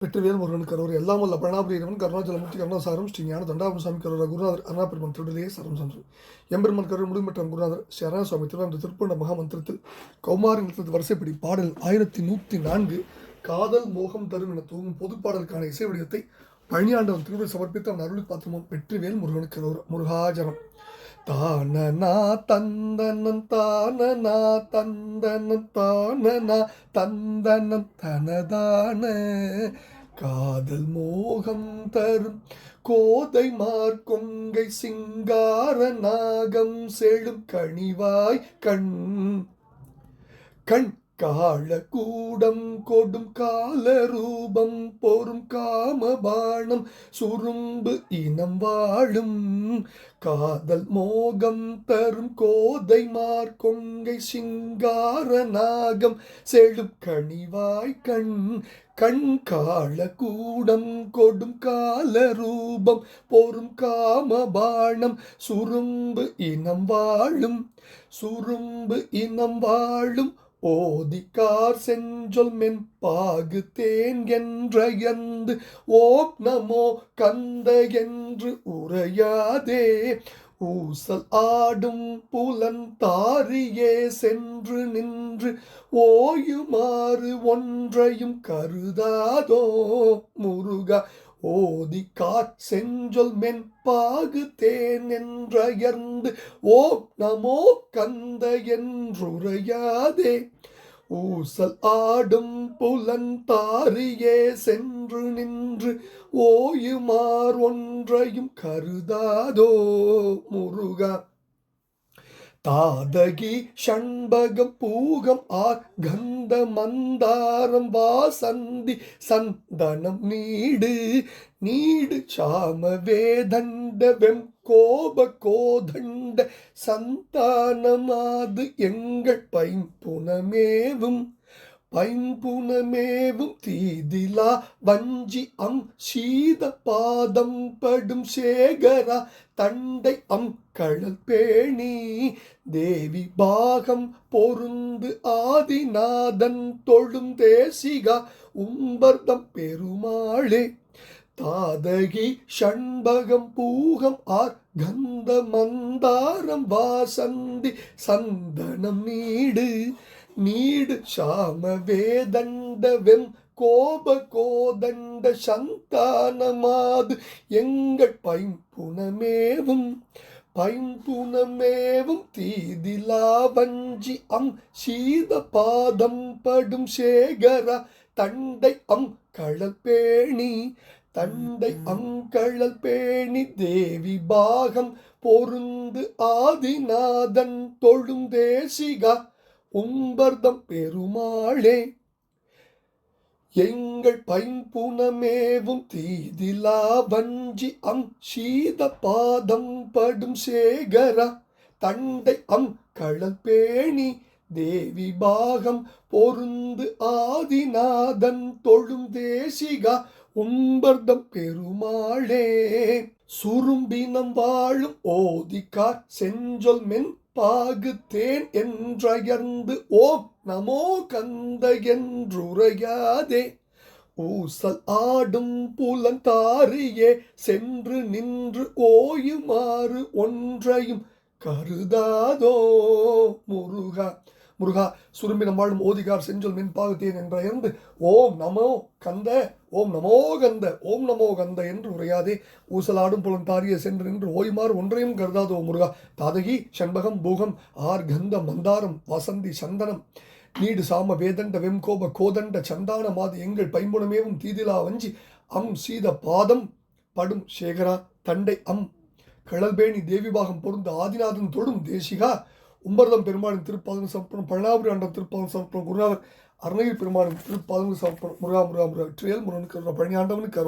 வெற்றிவேல் முருகன் கரோர் எல்லாம் வல்ல பழனாபுரி இறைவன் கருணாச்சலமூர்த்தி கருணாசாரம் ஸ்ரீ ஞான தண்டாபுரம் சாமி கரோரா குருநாதர் அருணாபெருமன் திருடலையே சரம் சந்திரம் எம்பெருமன் கரோர் முடிமற்ற குருநாதர் ஸ்ரீ அருணா சுவாமி திருவாரூர் திருப்பூர்ண மகாமந்திரத்தில் கௌமாரி நிலத்தது வரிசைப்படி பாடல் 1104 காதல் மோகம் தரும் என தூங்கும் பொதுப்பாடலுக்கான இசை வடிவத்தை பழனியாண்டவன் திருவிழா சமர்ப்பித்து அவன் அருளி பாத்திரமும் வெற்றிவேல் முருகன் கரோர் முருகாஜரம் தானனா தந்தனம் தானனா தந்தனம் தானனா தந்தனம் தனதான காதல் மோகம் தரும் கோதை மார்கொங்கை சிங்கார நாகம் செழும் கனிவாய் கண் கண் காள கூடம் கொடும் கால ரூபம் பொறும் காமபாணம் சுரும்பு இனம் வாழும் காதல் மோகம் தரும் கோதை மார்கொங்கை சிங்கார நாகம் செழும் கனிவாய் கண் கண் காள கூடம் கொடும் கால ரூபம் பொறும் காமபாணம் சுரும்பு இனம் வாழும் ஓதிக்கார் செஞ்சொல் மென் பாகு தேன் என்றயந்து ஓம் நமோ கந்த என்று உரையாதே ஊசல் ஆடும் புலன் தாரியே சென்று நின்று ஓயுமாறு ஒன்றையும் கருதாதோ முருகா ஓதிக்கார் செஞ்சொல் மென் பாகு தேன் என்றயர்ந்து ஓம் நமோ கந்த என்றுரையாதே ஊசல் ஆடும் புலன் தாரியே சென்று நின்று ஓயுமார் ஒன்றையும் கருதாதோ முருகா தாதகி ஷண்பகம் பூகம் ஆர் கந்த மந்தாரம் வாசந்தி சந்தனம் நீடு சாம வேதண்ட வெம் கோப கோதண்ட சந்தானமாது எங்கள் பைம்புனமேவும் தீதிலா வஞ்சி சீத பாதம் படும் சேகரா தண்டை கழல் பேணி தேவி பாகம் பொருந்து ஆதிநாதன் தொழும் தேசிகா உம்பர்தம் பெருமாளே தாதகி ஷண்பகம் பூகம் ஆர் கந்த மந்தாரம் வாசந்தி சந்தனம் நீடு சாம வேதண்ட வெம் கோப கோதண்ட சந்தானமாது எங்கள் பைம்புனமேவும் தீதிலா வஞ்சி சீத பாதம் படும் சேகரா தண்டை கழல் பேணி தேவி பாகம் பொருந்து ஆதிநாதன் தொழும் தேசிகா உம்பர்தம் பெருமாளே எங்கள் பைம்புனமேவும் தீதிலா வஞ்சி சீத பாதம் படும் சேகரா தண்டை கழல் பேணி தேவி பாகம் பொருந்து ஆதிநாதன் தொழும் தேசிகா உம்பர்தம் பெருமாளே சுரும்பினம் வாழும் ஓதிக்கார் செஞ்சொல் மென் பாகு தேன் என்றயர்ந்து ஓம் நமோ கந்த என்றுரையாதே ஊசல் ஆடும் புலன் தாரியே சென்று நின்று ஓயுமாறு ஒன்றையும் கருதாதோ முருகா சுரும்பினம் வாழும் ஓதிகார் செஞ்சொல் மென் பாகு தேன் என்றயர்ந்து ஓம் நமோ கந்த ஓம் நமோ கந்த என்று உரையாதே ஊசலாடும் புலன் தாரிய சென்று நின்று ஓய்மாறு ஒன்றையும் கருதாதோ முருகா தாதகி ஷண்பகம் பூகம் ஆர் கந்த மந்தாரம் வசந்தி சந்தனம் நீடு சாம வேதண்ட வெம்கோப கோதண்ட சந்தானமாது எங்கள் பைம்புனமேவும் தீதிலா வஞ்சி சீத பாதம் படும் சேகரா தண்டை கழல்பேணி தேவி பாகம் பொருந்த ஆதிநாதன் தொடும் தேசிகா உம்பர்தம் பெருமாளின் திருப்பாதம் சமர்ப்பணம் பழனாபுரி ஆண்டம் திருப்பாதம் சமர்ப்பணம் குருநாதர் அருணகிரி பெருமாளின் திருப்பாதம் சமர்ப்பணம் முருகா வெற்றிவேல் முருகனுக்கு பழனி ஆண்டவனுக்கு